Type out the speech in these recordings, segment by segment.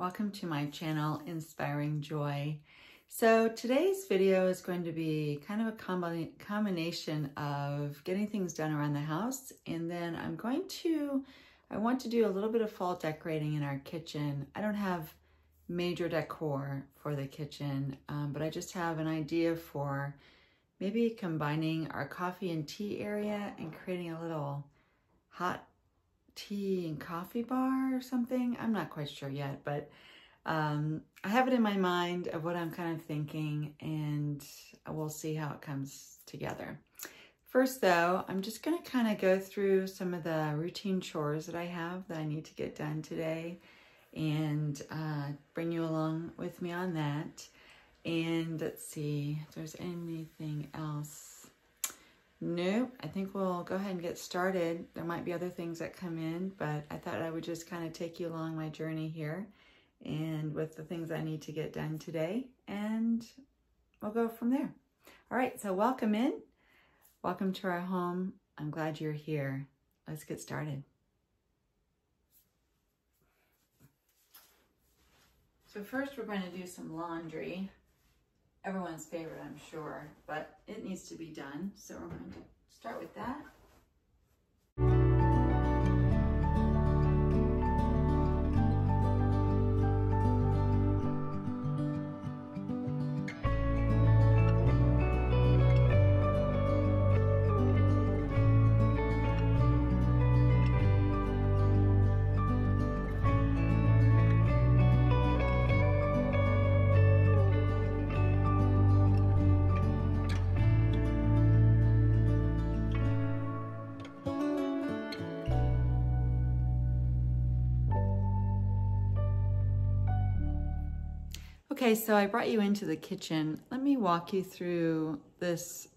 welcome to my channel, Inspiring Joy. So today's video is going to be kind of a combination of getting things done around the house, and then I want to do a little bit of fall decorating in our kitchen. I don't have major decor for the kitchen, but I just have an idea for maybe combining our coffee and tea area and creating a little hot tea and coffee bar or something. I'm not quite sure yet, but I have it in my mind of what I'm kind of thinking, and we'll see how it comes together. First though, I'm just going to kind of go through some of the routine chores that I have that I need to get done today and bring you along with me on that. And let's see if there's anything else. Nope, I think we'll go ahead and get started. There might be other things that come in, but I thought I would just kind of take you along my journey here and with the things I need to get done today, and we'll go from there. All right, so welcome in. Welcome to our home. I'm glad you're here. Let's get started. So first we're going to do some laundry. Everyone's favorite, I'm sure, but it needs to be done. So we're going to start with that. Okay, so I brought you into the kitchen. Let me walk you through this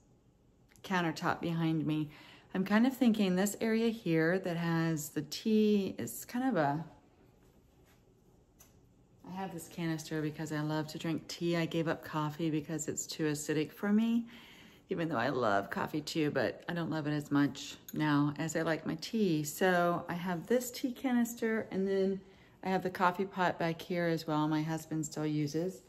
countertop behind me. I'm kind of thinking this area here that has the tea is kind of I have this canister because I love to drink tea. I gave up coffee because it's too acidic for me, even though I love coffee too, but I don't love it as much now as I like my tea. So I have this tea canister, and then I have the coffee pot back here as well. My husband still uses.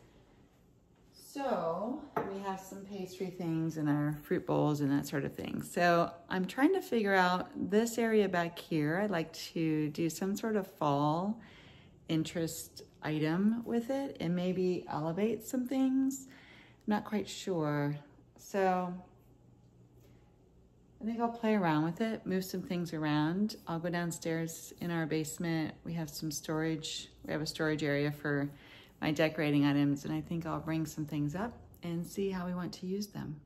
So we have some pastry things and our fruit bowls and that sort of thing. So I'm trying to figure out this area back here. I'd like to do some sort of fall interest item with it and maybe elevate some things. I'm not quite sure. So I think I'll play around with it, move some things around. I'll go downstairs in our basement. We have some storage. We have a storage area for my decorating items, and I think I'll bring some things up and see how we want to use them.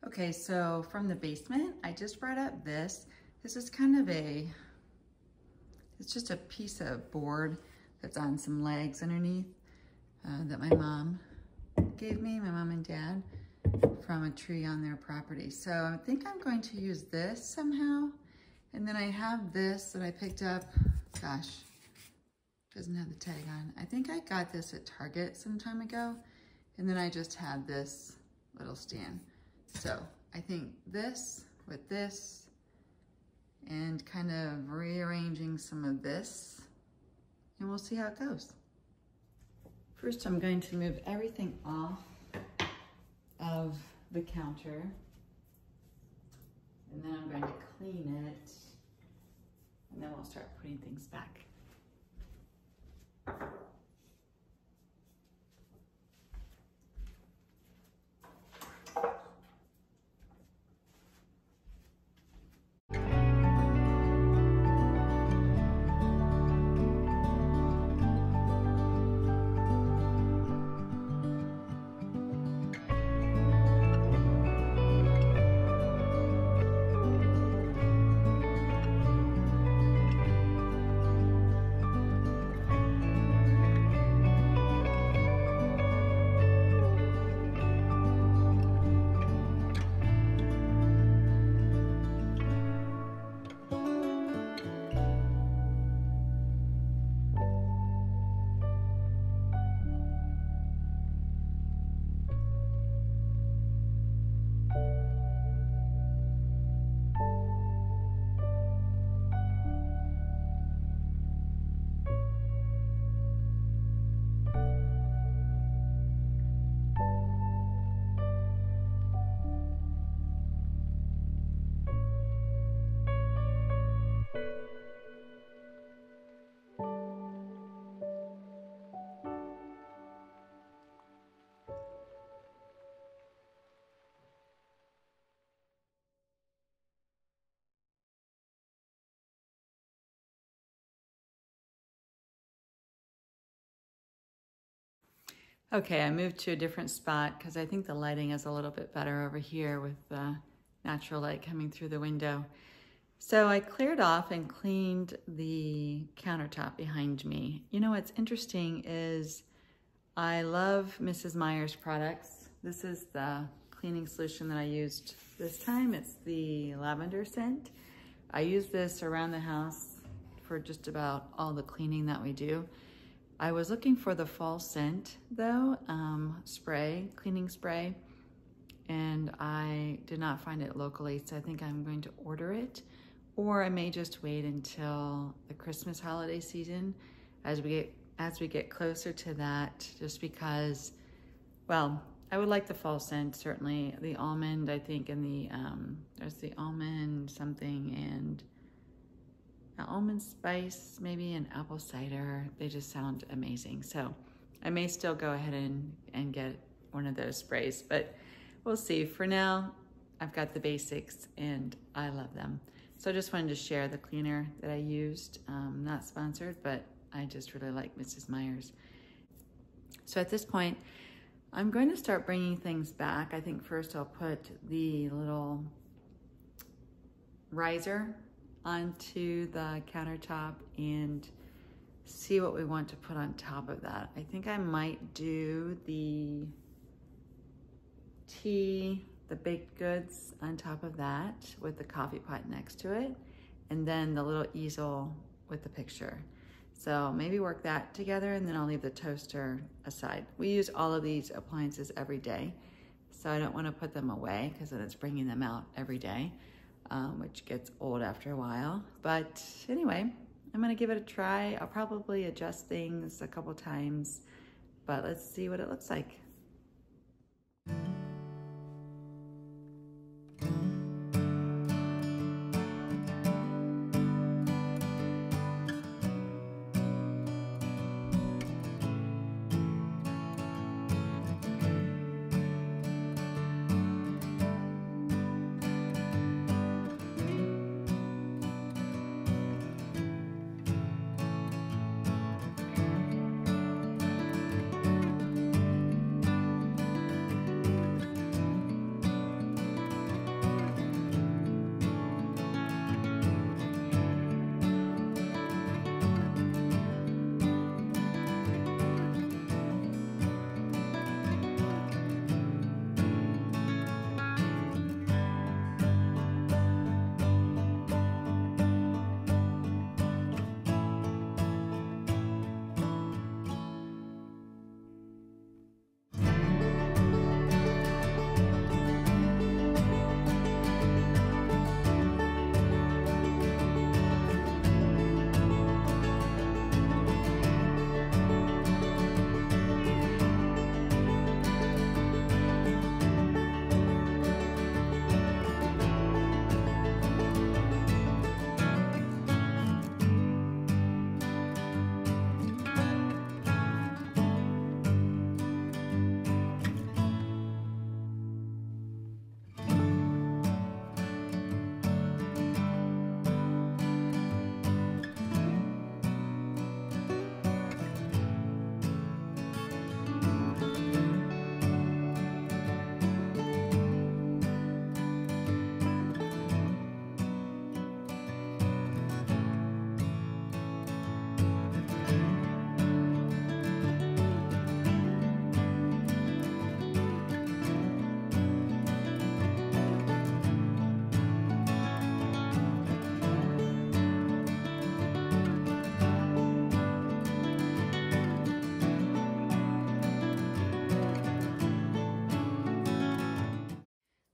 Okay, so from the basement, I just brought up this. This is kind of it's just a piece of board that's on some legs underneath that my mom gave me, my mom and dad, from a tree on their property. So I think I'm going to use this somehow. And then I have this that I picked up, gosh, doesn't have the tag on. I think I got this at Target some time ago. And then I just had this little stand. So I think this with this and kind of rearranging some of this, and we'll see how it goes. First, I'm going to move everything off of the counter, and then I'm going to clean it, and then we'll start putting things back. Okay, I moved to a different spot because I think the lighting is a little bit better over here with the natural light coming through the window. So I cleared off and cleaned the countertop behind me. You know what's interesting is I love Mrs. Meyer's products. This is the cleaning solution that I used this time. It's the lavender scent. I use this around the house for just about all the cleaning that we do. I was looking for the fall scent though, cleaning spray, and I did not find it locally, so I think I'm going to order it, or I may just wait until the Christmas holiday season as we get closer to that, just because, well, I would like the fall scent, certainly. The almond, I think, and there's the almond something, and almond spice, maybe, and apple cider. They just sound amazing. So I may still go ahead and get one of those sprays, but we'll see. For now, I've got the basics and I love them. So I just wanted to share the cleaner that I used. Not sponsored, but I just really like Mrs. Meyer's. So at this point, I'm going to start bringing things back. I think first I'll put the little riser onto the countertop and see what we want to put on top of that. I think I might do the tea, the baked goods on top of that with the coffee pot next to it, and then the little easel with the picture. So maybe work that together, and then I'll leave the toaster aside. We use all of these appliances every day, so I don't want to put them away because then it's bringing them out every day. Which gets old after a while. But anyway, I'm gonna give it a try. I'll probably adjust things a couple times, but let's see what it looks like.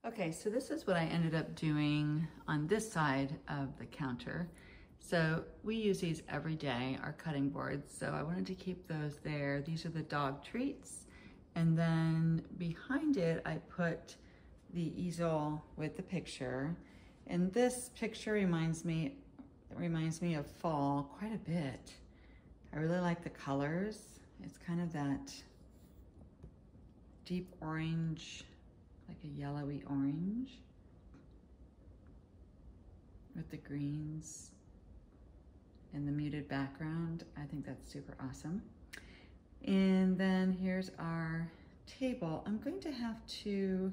Okay, so this is what I ended up doing on this side of the counter. So we use these every day, our cutting boards. So I wanted to keep those there. These are the dog treats. And then behind it, I put the easel with the picture. And this picture reminds me of fall quite a bit. I really like the colors. It's kind of that deep orange, like a yellowy orange with the greens and the muted background. I think that's super awesome. And then here's our table. I'm going to have to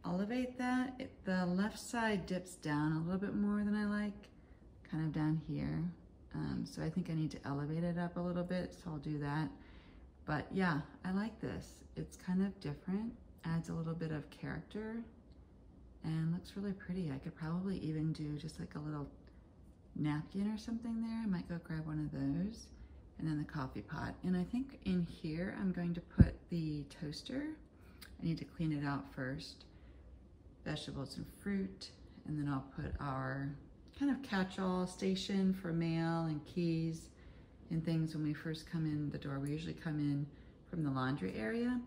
elevate that. The left side dips down a little bit more than I like, kind of down here. So I think I need to elevate it up a little bit, so I'll do that. But yeah, I like this. It's kind of different, adds a little bit of character, and looks really pretty. I could probably even do just like a little napkin or something there. I might go grab one of those. And then the coffee pot. And I think in here, I'm going to put the toaster. I need to clean it out first. Vegetables and fruit. And then I'll put our kind of catch-all station for mail and keys and things when we first come in the door. We usually come in from the laundry area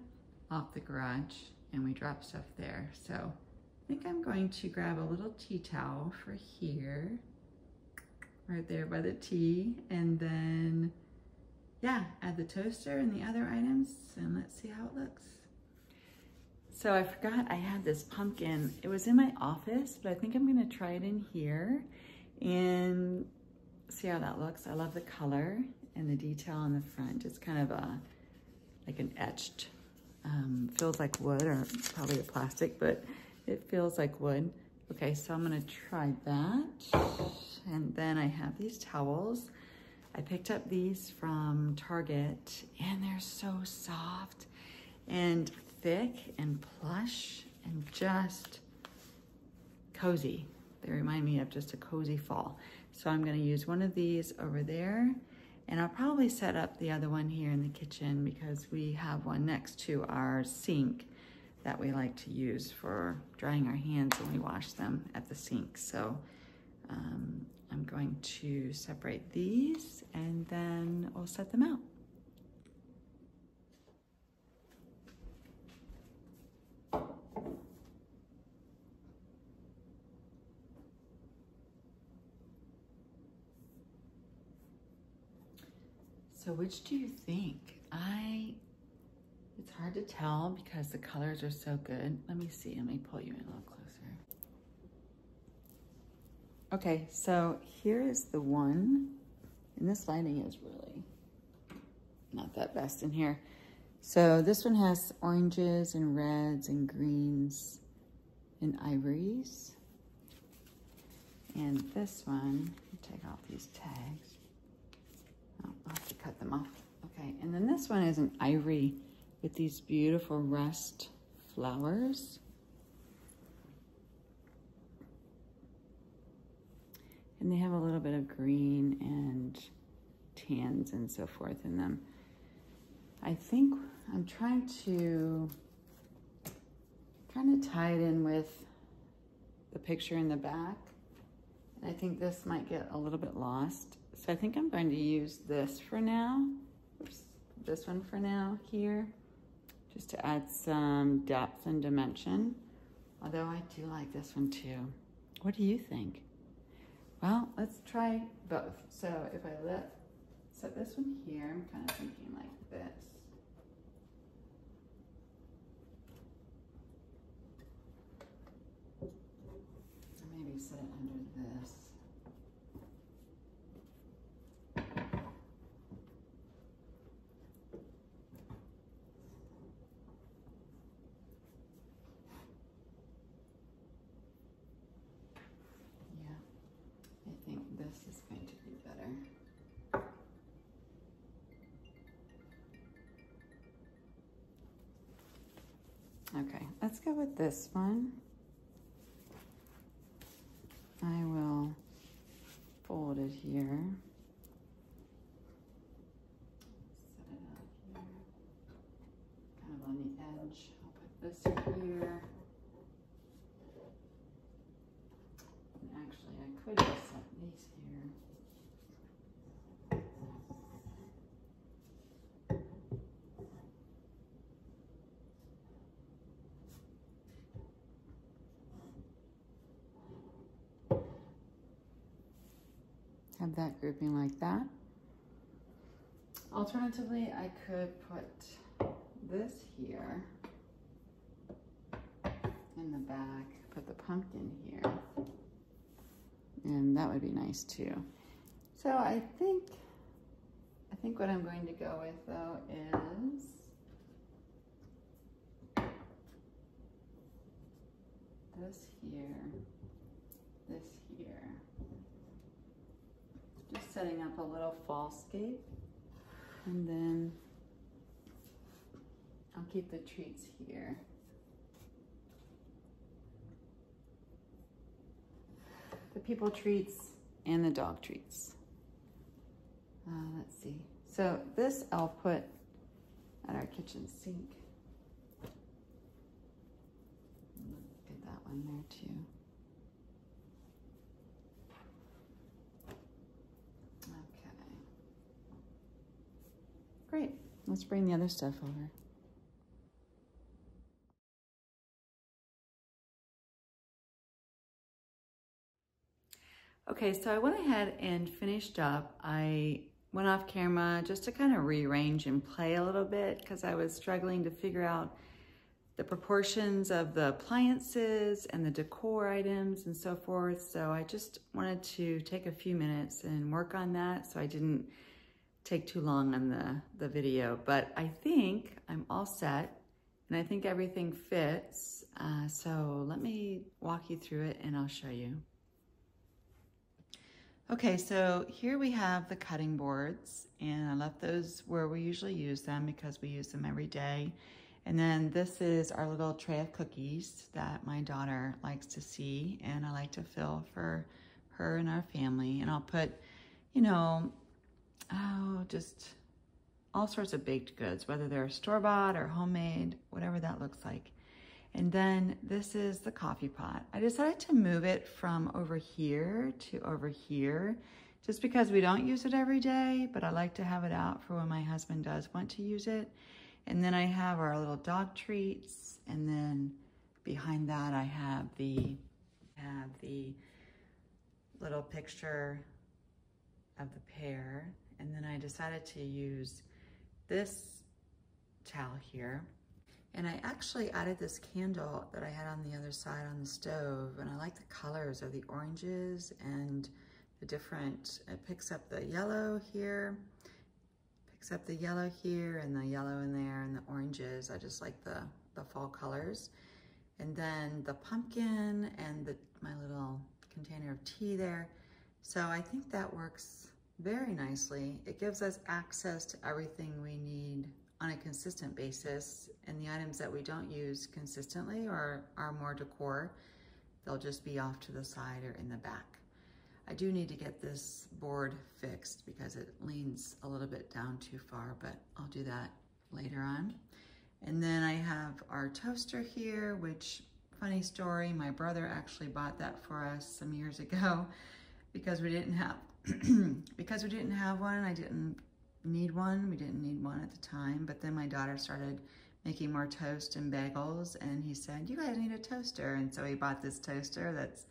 off the garage and we drop stuff there. So I think I'm going to grab a little tea towel for here, right there by the tea, and then yeah, add the toaster and the other items, and let's see how it looks. So I forgot I had this pumpkin. It was in my office, but I think I'm gonna try it in here and see how that looks. I love the color and the detail on the front. It's kind of like an etched, feels like wood, or probably a plastic, but it feels like wood. Okay, so I'm gonna try that. And then I have these towels. I picked up these from Target, and they're so soft and thick and plush and just cozy. They remind me of just a cozy fall. So I'm gonna use one of these over there, and I'll probably set up the other one here in the kitchen because we have one next to our sink that we like to use for drying our hands when we wash them at the sink. So I'm going to separate these and then we'll set them out. So which do you think? It's hard to tell because the colors are so good. Let me see, let me pull you in a little closer. Okay, so here is the one, and this lighting is really not that best in here. So this one has oranges and reds and greens and ivories. And this one, take off these tags. Oh, I'll have to cut them off. Okay, and then this one is an ivory with these beautiful rust flowers. And they have a little bit of green and tans and so forth in them. I think I'm trying to tie it in with the picture in the back. And I think this might get a little bit lost. So I think I'm going to use this for now. Oops, this one for now here, just to add some depth and dimension. Although I do like this one too. What do you think? Well, let's try both. So if I set this one here, I'm kind of thinking like this. Or maybe set it under this. This is going to be better. Okay, let's go with this one. I will fold it here. Set it out here. Kind of on the edge. I'll put this here. And actually, I could just set these here. Have that grouping like that. Alternatively, I could put this here in the back, put the pumpkin here, and that would be nice too. So I think I think what I'm going to go with though is this here, this here. Just setting up a little fallscape, and then I'll keep the treats here. The people treats and the dog treats. Let's see. So this I'll put at our kitchen sink. Get that one there too. Okay. Great. Let's bring the other stuff over. Okay, so I went ahead and finished up. I went off camera just to kind of rearrange and play a little bit because I was struggling to figure out the proportions of the appliances and the decor items and so forth. So I just wanted to take a few minutes and work on that so I didn't take too long on the video. But I think I'm all set and I think everything fits. So let me walk you through it and I'll show you. Okay, so here we have the cutting boards, and I left those where we usually use them because we use them every day. And then this is our little tray of cookies that my daughter likes to see, and I like to fill for her and our family. And I'll put, you know, just all sorts of baked goods, whether they're store-bought or homemade, whatever that looks like. And then this is the coffee pot. I decided to move it from over here to over here just because we don't use it every day, but I like to have it out for when my husband does want to use it. And then I have our little dog treats, and then behind that I have the little picture of the pair. And then I decided to use this towel here. And I actually added this candle that I had on the other side on the stove, and I like the colors of the oranges and the different, it picks up the yellow here, picks up the yellow here and the yellow in there and the oranges. I just like the fall colors. And then the pumpkin and my little container of tea there. So I think that works very nicely. It gives us access to everything we need on a consistent basis, and the items that we don't use consistently or are more decor, they'll just be off to the side or in the back. I do need to get this board fixed because it leans a little bit down too far, but I'll do that later on. And then I have our toaster here, which, funny story, my brother actually bought that for us some years ago because we didn't have one. I didn't need one. We didn't need one at the time, but then my daughter started making more toast and bagels, and he said, you guys need a toaster. And so he bought this toaster that's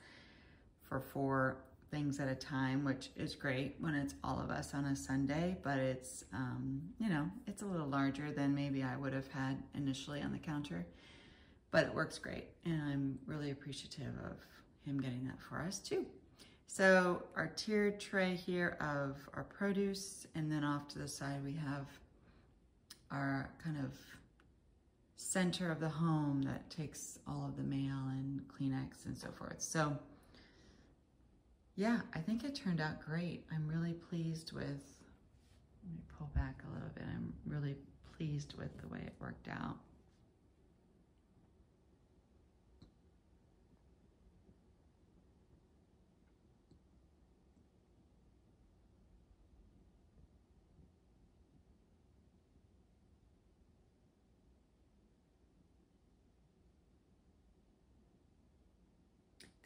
for 4 things at a time, which is great when it's all of us on a Sunday, but it's, you know, it's a little larger than maybe I would have had initially on the counter, but it works great. And I'm really appreciative of him getting that for us too. So our tiered tray here of our produce, and then off to the side we have our kind of center of the home that takes all of the mail and Kleenex and so forth. So yeah, I think it turned out great. I'm really pleased with, let me pull back a little bit. I'm really pleased with the way it worked out.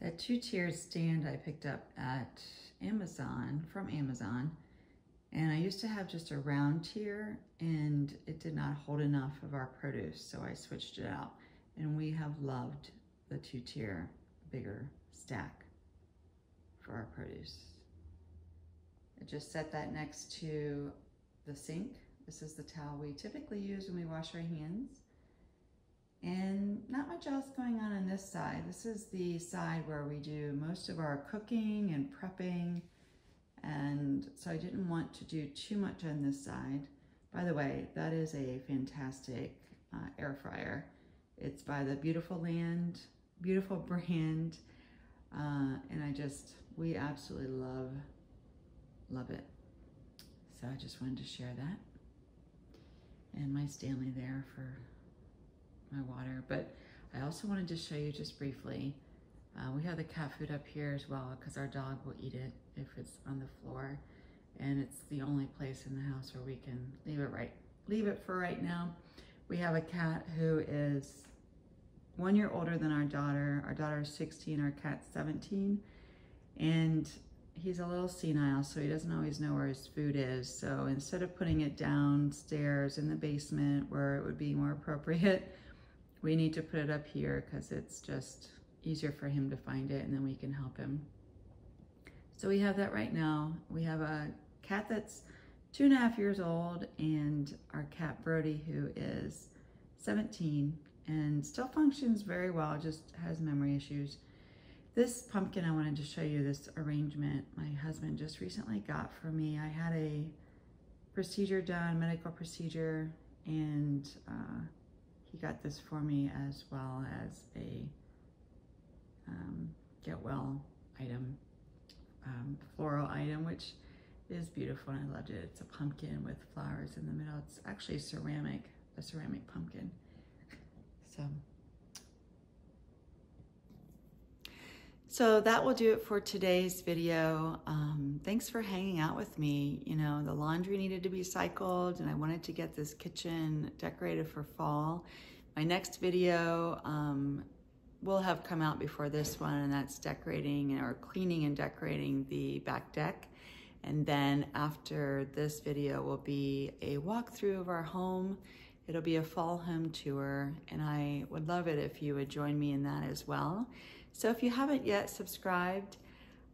That 2-tiered stand I picked up at Amazon, from Amazon, and I used to have just a round tier and it did not hold enough of our produce, so I switched it out. And we have loved the 2-tier bigger stack for our produce. I just set that next to the sink. This is the towel we typically use when we wash our hands. And not much else going on this side. This is the side where we do most of our cooking and prepping And so I didn't want to do too much on this side. By the way, that is a fantastic air fryer. It's by the beautiful brand, and we absolutely love it. So I just wanted to share that. And my Stanley there for my water. But I also wanted to show you just briefly, we have the cat food up here as well because our dog will eat it if it's on the floor. And it's the only place in the house where we can leave it for right now. We have a cat who is 1 year older than our daughter. Our daughter is 16, our cat's 17. And he's a little senile, so he doesn't always know where his food is. So instead of putting it downstairs in the basement where it would be more appropriate, we need to put it up here because it's just easier for him to find it, and then we can help him. So we have that right now. We have a cat that's 2.5 years old, and our cat Brody, who is 17 and still functions very well, just has memory issues. This pumpkin, I wanted to show you this arrangement my husband just recently got for me. I had a procedure done, medical procedure, and he got this for me as well as a get well item, floral item, which is beautiful, and I loved it. It's a pumpkin with flowers in the middle. It's actually a ceramic pumpkin. So that will do it for today's video. Thanks for hanging out with me. You know, the laundry needed to be cycled, and I wanted to get this kitchen decorated for fall. My next video will have come out before this one, and that's decorating or cleaning and decorating the back deck. And then after this video will be a walkthrough of our home. It'll be a fall home tour, and I would love it if you would join me in that as well. So if you haven't yet subscribed,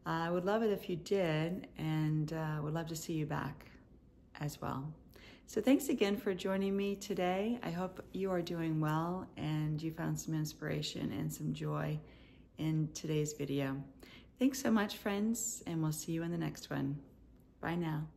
I would love it if you did, and would love to see you back as well. So thanks again for joining me today. I hope you are doing well and you found some inspiration and some joy in today's video. Thanks so much, friends, and we'll see you in the next one. Bye now.